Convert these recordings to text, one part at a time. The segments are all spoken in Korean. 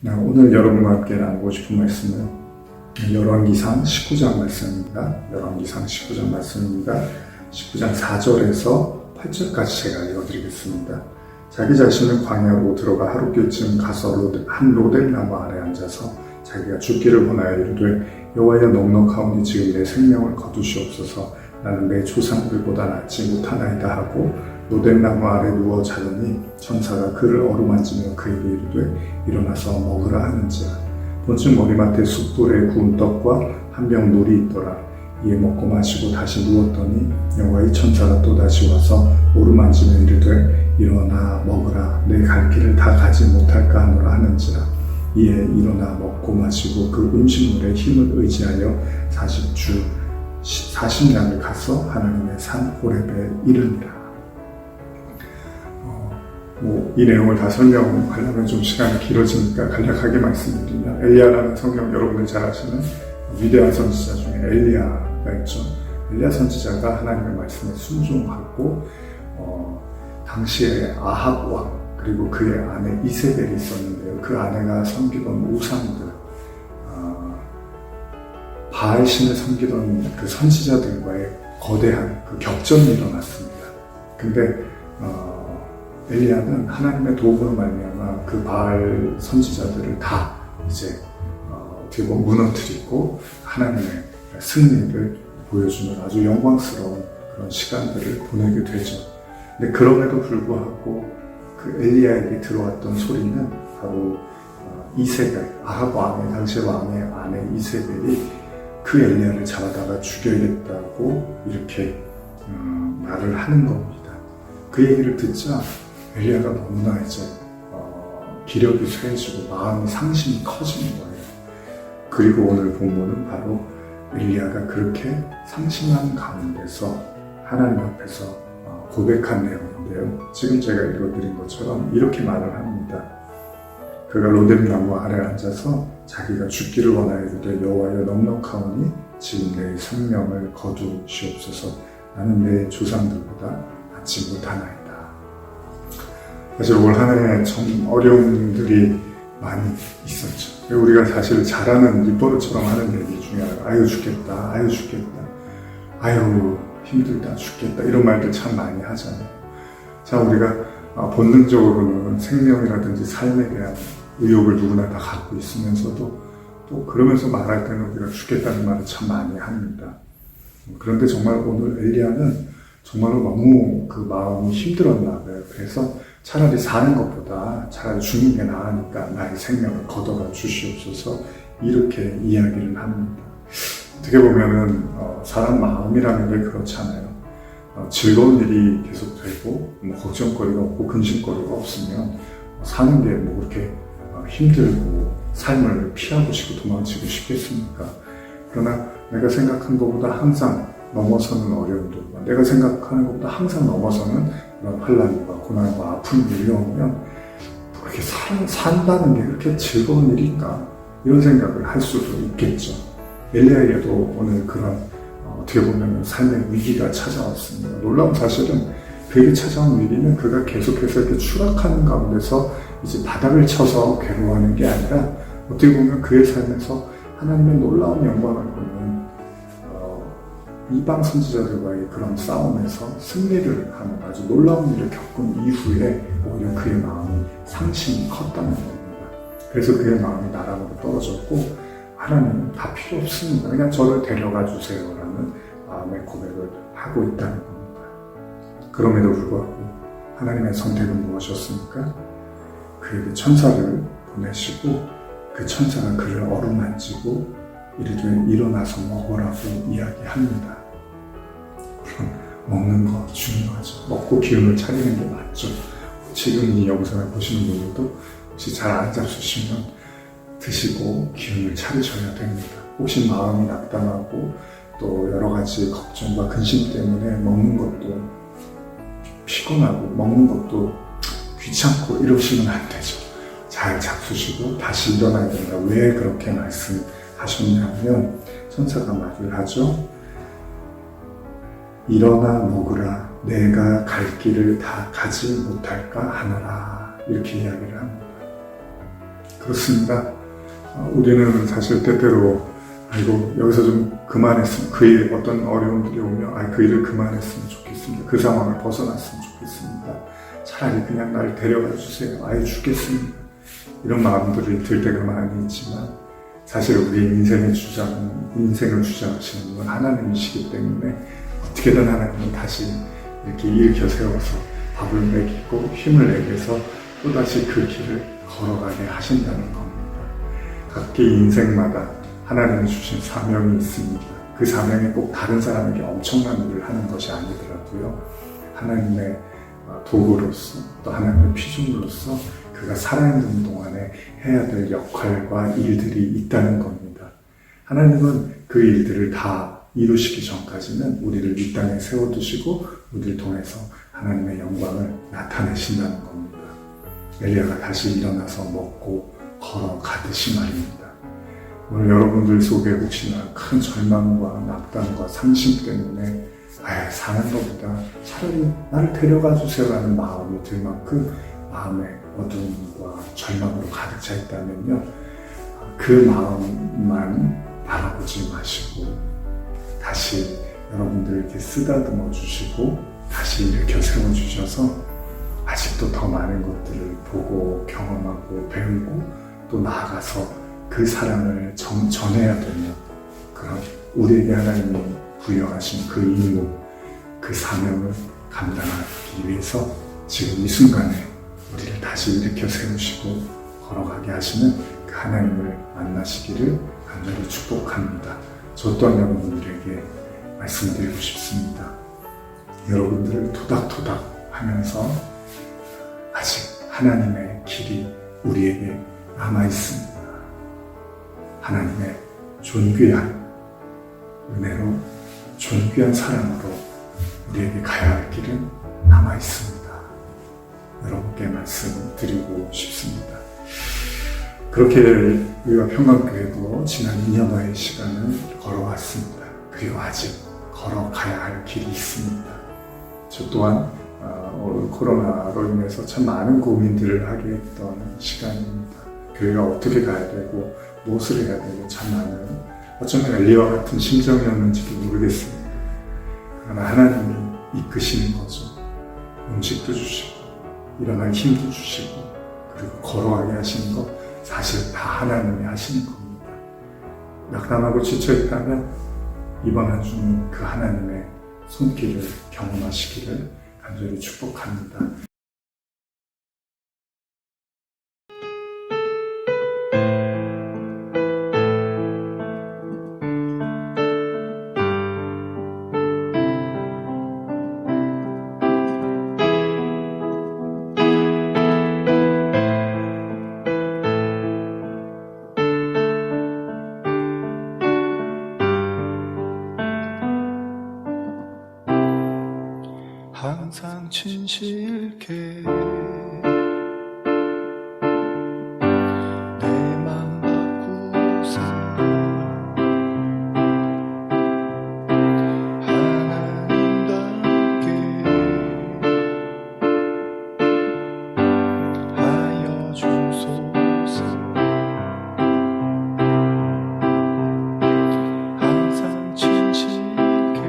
오늘 여러분과 함께 나누고 싶은 말씀은 열왕기상 19장 말씀입니다. 열왕기상 19장 말씀입니다. 19장 4절에서 8절까지 제가 읽어드리겠습니다. 자기 자신은 광야로 들어가 하루길쯤 가서 한 로뎀나무 아래 앉아서 자기가 죽기를 원하여 이르되 여호와여 넉넉하오니 지금 내 생명을 거두시옵소서. 나는 내 조상들보다 낫지 못하나이다 하고 로뎀나무 아래 누워 자더니 천사가 그를 어루만지며 그에게 이르되 일어나서 먹으라 하는지라. 본즉 머리맡에 숯불에 구운 떡과 한 병 물이 있더라. 이에 먹고 마시고 다시 누웠더니 여호와의 천사가 또다시 와서 오르만지며 이르되 일어나 먹으라. 내 갈 길을 다 가지 못할까 하노라 하는지라. 이에 일어나 먹고 마시고 그 음식물에 힘을 의지하여 40년을 가서 하나님의 산 호렙에 이르니라. 이 내용을 다 설명하려면 좀 시간이 길어지니까 간략하게 말씀드리면, 엘리야라는 성경 여러분들 잘 아시는 위대한 선지자 중에 엘리야가 있죠. 엘리야 선지자가 하나님의 말씀에 순종하고 당시에 아합 왕 그리고 그의 아내 이세벨이 있었는데요. 그 아내가 섬기던 우상들, 바알 신을 섬기던 그 선지자들과의 거대한 그 격전이 일어났습니다. 근데 엘리야는 하나님의 도움으로 말미암아 그 바알 선지자들을 다 이제 어떻게 보면 무너뜨리고 하나님의 승리를 보여주는 아주 영광스러운 그런 시간들을 보내게 되죠. 근데 그럼에도 불구하고 그 엘리야에게 들어왔던 소리는 바로 이세벨, 아합 왕의 당시 왕의 아내 이세벨이 그 엘리야를 잡아다가 죽여야겠다고 이렇게 말을 하는 겁니다. 그 얘기를 듣자 엘리야가 너무나 이제 기력이 쇠해지고 마음이 상심이 커지는 거예요. 그리고 오늘 본문은 바로 엘리야가 그렇게 상심한 가운데서 하나님 앞에서 고백한 내용인데요. 지금 제가 읽어드린 것처럼 이렇게 말을 합니다. 그가 로뎀나무 아래 앉아서 자기가 죽기를 원하여 이르되 여호와여 넉넉하오니 지금 내 생명을 거두시옵소서. 나는 내 조상들보다 낫지 못하나이다. 사실 올 한 해 참 어려움들이 많이 있었죠. 우리가 사실 잘하는 입버릇처럼 하는 얘기 중에 하나가 아유 죽겠다, 아유 죽겠다, 아유 힘들다, 죽겠다 이런 말들 참 많이 하잖아요. 자, 우리가 본능적으로는 생명이라든지 삶에 대한 의욕을 누구나 다 갖고 있으면서도 또 그러면서 말할 때는 우리가 죽겠다는 말을 참 많이 합니다. 그런데 정말 오늘 엘리야는 정말로 너무 그 마음이 힘들었나 봐요. 그래서 차라리 사는 것보다 차라리 죽는 게 나으니까 나의 생명을 걷어가 주시옵소서 이렇게 이야기를 합니다. 어떻게 보면은 사람 마음이라는 게 그렇잖아요. 즐거운 일이 계속되고 걱정거리가 없고 근심거리가 없으면 사는 게 뭐 그렇게 힘들고 삶을 피하고 싶고 도망치고 싶겠습니까? 그러나 내가 생각한 것보다 항상 넘어서는 어려움들과 내가 생각하는 것보다 항상 넘어서는 그런 환난과 고난과 아픔이 밀려오면 그렇게 산다는 게 그렇게 즐거운 일인가 이런 생각을 할 수도 있겠죠. 엘리야에게도 오늘 그런 어떻게 보면 삶의 위기가 찾아왔습니다. 놀라운 사실은 그에게 찾아온 위기는 그가 계속해서 이렇게 추락하는 가운데서 이제 바닥을 쳐서 괴로워하는 게 아니라 어떻게 보면 그의 삶에서 하나님의 놀라운 영광을 보는 이방 선지자들과의 그런 싸움에서 승리를 하는 아주 놀라운 일을 겪은 이후에 오히려 그의 마음이 상심이 컸다는 겁니다. 그래서 그의 마음이 나락으로 떨어졌고 하나님은 다 필요 없습니다. 그냥 저를 데려가 주세요라는 마음의 고백을 하고 있다는 겁니다. 그럼에도 불구하고 하나님의 선택은 무엇이었습니까? 그에게 천사를 보내시고 그 천사가 그를 어루만지고 이르되 일어나서 먹으라고 이야기합니다. 그럼 먹는 거 중요하죠. 먹고 기운을 차리는 게 맞죠. 지금 이 영상을 보시는 분들도 혹시 잘 안 잡수시면 드시고 기운을 차리셔야 됩니다. 혹시 마음이 낙담하고 또 여러 가지 걱정과 근심 때문에 먹는 것도 피곤하고 먹는 것도 귀찮고 이러시면 안 되죠. 잘 잡수시고 다시 일어나야 된다. 왜 그렇게 말씀하셨냐면 천사가 말을 하죠. 일어나 먹으라. 내가 갈 길을 다 가지 못할까 하노라. 이렇게 이야기를 합니다. 그렇습니다. 우리는 사실 때때로 아이고 여기서 좀 그만했으면 그 일 어떤 어려움들이 오면 그 일을 그만했으면 좋겠습니다. 그 상황을 벗어났으면 좋겠습니다. 차라리 그냥 날 데려가 주세요. 아예 죽겠습니다. 이런 마음들이 들 때가 많이 있지만 사실 우리 인생을 주장하시는 분은 하나님이시기 때문에 어떻게든 하나님은 다시 이렇게 일으켜 세워서 밥을 먹이고 힘을 내게 해서 또다시 그 길을 걸어가게 하신다는 겁니다. 각기 인생마다 하나님이 주신 사명이 있습니다. 그 사명이 꼭 다른 사람에게 엄청난 일을 하는 것이 아니더라고요. 하나님의 도구로서 또 하나님의 피조물로서 그가 살아있는 동안에 해야 될 역할과 일들이 있다는 겁니다. 하나님은 그 일들을 다 이루시기 전까지는 우리를 이 땅에 세워두시고 우리를 통해서 하나님의 영광을 나타내신다는 겁니다. 엘리야가 다시 일어나서 먹고 걸어가듯이 말입니다. 오늘 여러분들 속에 혹시나 큰 절망과 낙담과 상심 때문에 사는 것보다 차라리 나를 데려가 주세요라는 마음이 들 만큼 마음에 어두움과 절망으로 가득 차 있다면요, 그 마음만 바라보지 마시고 다시 여러분들에게 쓰다듬어 주시고 다시 일으켜 세워주셔서 아직도 더 많은 것들을 보고 경험하고 배우고 또 나아가서 그 사랑을 전해야 되는 그런 우리에게 하나님이 부여하신 그 임무, 그 사명을 감당하기 위해서 지금 이 순간에 우리를 다시 일으켜 세우시고 걸어가게 하시는 그 하나님을 만나시기를 간절히 축복합니다. 저 또한 여러분들에게 말씀드리고 싶습니다. 여러분들을 토닥토닥 하면서 아직 하나님의 길이 우리에게 남아 있습니다. 하나님의 존귀한 은혜로 존귀한 사랑으로 우리에게 가야 할 길은 남아 있습니다. 여러분께 말씀드리고 싶습니다. 그렇게 우리가 평강교회도 지난 2년여의 시간을 걸어왔습니다. 그리고 아직 걸어가야 할 길이 있습니다. 저 또한 코로나로 인해서 참 많은 고민들을 하게 했던 시간입니다. 교회가 어떻게 가야 되고 무엇을 해야 되고 참 많은 어쩌면 엘리야와 같은 심정이었는지도 모르겠습니다. 그러나 하나님이 이끄시는 거죠. 음식도 주시고 일어날 힘도 주시고 그리고 걸어가게 하시는 것 사실 다 하나님이 하시는 겁니다. 낙담하고 지쳐있다면 이번 한 주는 그 하나님의 손길을 경험하시기를 간절히 축복합니다. 항상 진실게 내 맘 바꾸세 하나님답게 하여 주소서. 항상 진실게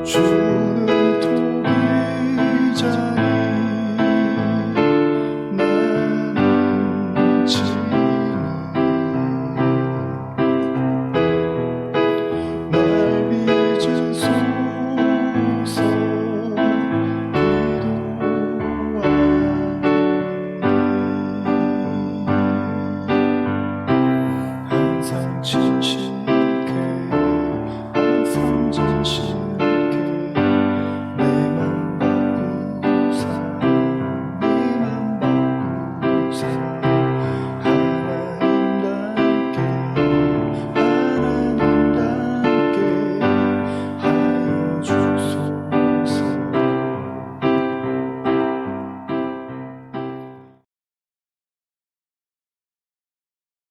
주